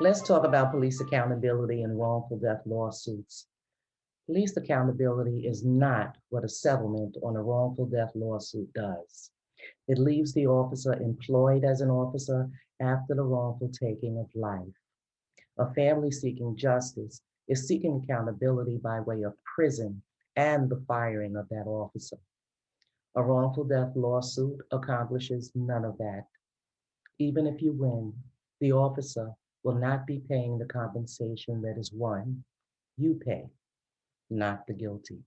Let's talk about police accountability and wrongful death lawsuits. Police accountability is not what a settlement on a wrongful death lawsuit does. It leaves the officer employed as an officer after the wrongful taking of life. A family seeking justice is seeking accountability by way of prison and the firing of that officer. A wrongful death lawsuit accomplishes none of that. Even if you win, the officer will not be paying the compensation that is won. You pay, not the guilty.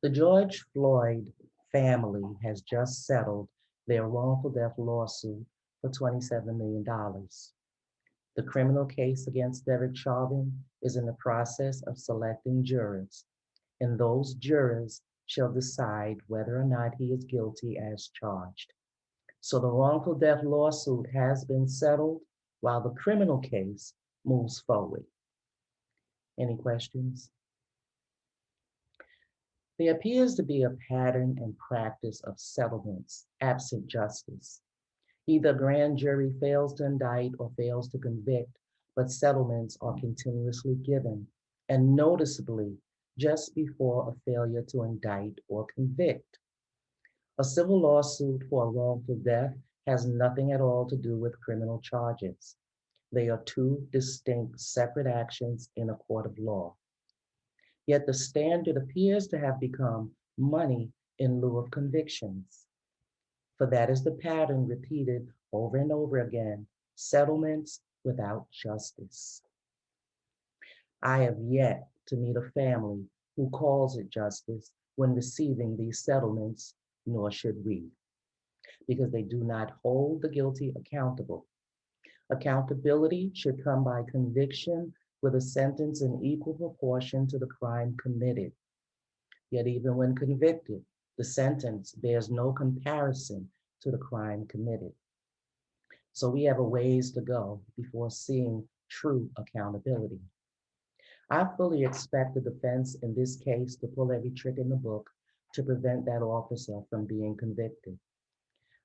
The George Floyd family has just settled their wrongful death lawsuit for $27 million. dollars. The criminal case against Derek Chauvin is in the process of selecting jurors, and those jurors shall decide whether or not he is guilty as charged. So the wrongful death lawsuit has been settled while the criminal case moves forward. Any questions? There appears to be a pattern and practice of settlements absent justice. Either a grand jury fails to indict or fails to convict, but settlements are continuously given, and noticeably just before a failure to indict or convict. A civil lawsuit for a wrongful death has nothing at all to do with criminal charges. They are two distinct separate actions in a court of law. Yet the standard appears to have become money in lieu of convictions. For that is the pattern repeated over and over again, settlements without justice. I have yet to meet a family who calls it justice when receiving these settlements, nor should we, because they do not hold the guilty accountable. Accountability should come by conviction with a sentence in equal proportion to the crime committed. Yet even when convicted, the sentence bears no comparison to the crime committed. So we have a ways to go before seeing true accountability. I fully expect the defense in this case to pull every trick in the book to prevent that officer from being convicted,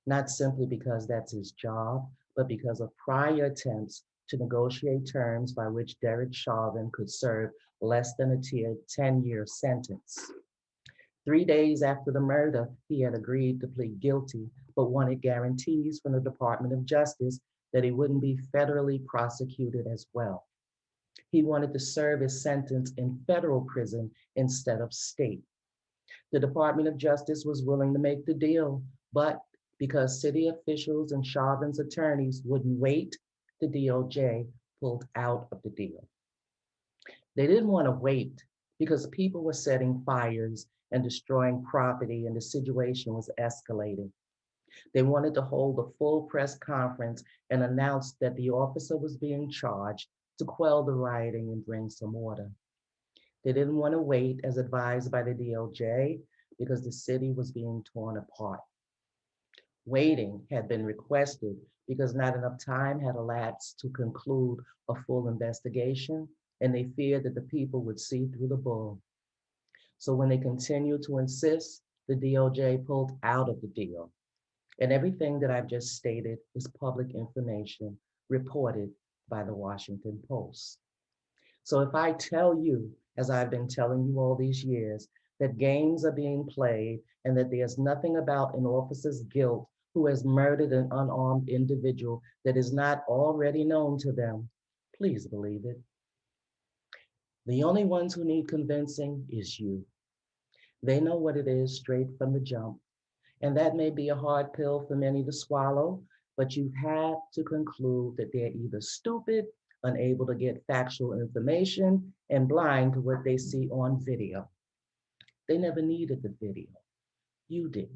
not simply because that's his job, but because of prior attempts to negotiate terms by which Derek Chauvin could serve less than a 10-year sentence. 3 days after the murder, he had agreed to plead guilty, but wanted guarantees from the Department of Justice that he wouldn't be federally prosecuted as well. He wanted to serve his sentence in federal prison instead of state. The Department of Justice was willing to make the deal, but because city officials and Chauvin's attorneys wouldn't wait, the DOJ pulled out of the deal. They didn't want to wait because people were setting fires and destroying property and the situation was escalating. They wanted to hold a full press conference and announce that the officer was being charged to quell the rioting and bring some order. They didn't want to wait as advised by the DOJ because the city was being torn apart. Waiting had been requested because not enough time had elapsed to conclude a full investigation, and they feared that the people would see through the bull. So when they continued to insist, the DOJ pulled out of the deal. And everything that I've just stated is public information reported by the Washington Post. So if I tell you, as I've been telling you all these years, that games are being played and that there's nothing about an officer's guilt who has murdered an unarmed individual that is not already known to them, please believe it. The only ones who need convincing is you. They know what it is straight from the jump. And that may be a hard pill for many to swallow, but you have to conclude that they're either stupid, unable to get factual information, and blind to what they see on video. They never needed the video. You did.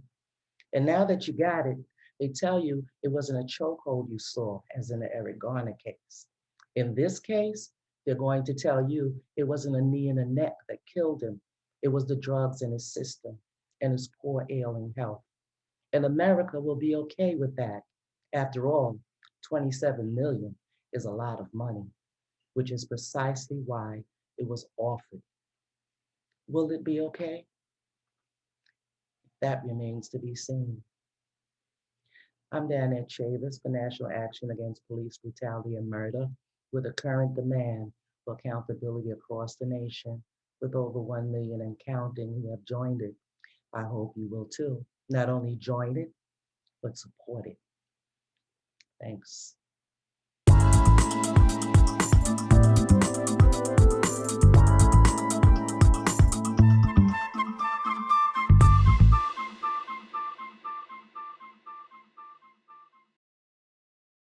And now that you got it, they tell you it wasn't a chokehold you saw, as in the Eric Garner case. In this case, they're going to tell you it wasn't a knee in the neck that killed him. It was the drugs in his system and his poor ailing health. And America will be okay with that. After all, 27 million is a lot of money, which is precisely why it was offered. Will it be okay? That remains to be seen. I'm Danette Chavis for National Action Against Police Brutality and Murder, with a current demand for accountability across the nation, with over 1 million and counting who have joined it. I hope you will too. Not only join it, but support it. Thanks.